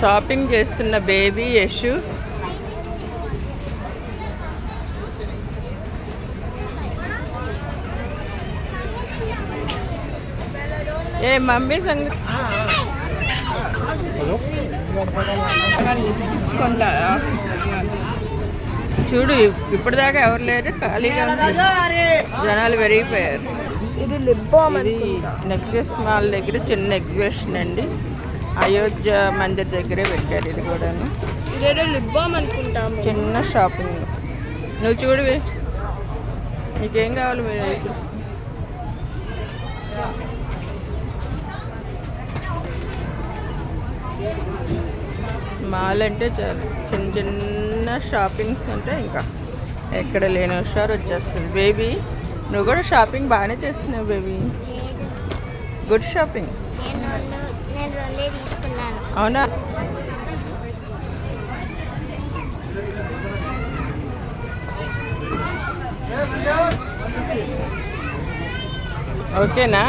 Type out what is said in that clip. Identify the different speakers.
Speaker 1: Shopping చేస్తున్న baby Yashu. ఏ mummy సంగతి చూడు, ఇప్పటిదాకా ఎవరు లేరు, ఖాళీగా జనాలు పెరిగిపోయారు.
Speaker 2: ఇది లిప్ బామ్.
Speaker 1: ఇది నెక్సెస్ మాల్ దగ్గర చిన్న ఎగ్జిబిషన్ అండి. అయోధ్య మందిర్ దగ్గరే పెట్టారు ఇది కూడాను.
Speaker 2: ఇదేదో లిప్ బామ్ అనుకుంటాము.
Speaker 1: చిన్న షాపింగ్. నువ్వు చూడవి, నీకేం కావాలి మీరు చూసి. మాల్ అంటే చాలు, చిన్న చిన్న షాపింగ్స్ అంటే ఇంకా ఎక్కడ లేని హుషారు వచ్చేస్తుంది. బేబీ నువ్వు కూడా షాపింగ్ బాగానే చేస్తున్నావు బేబీ. Good shopping. అవునా? ఓకేనా?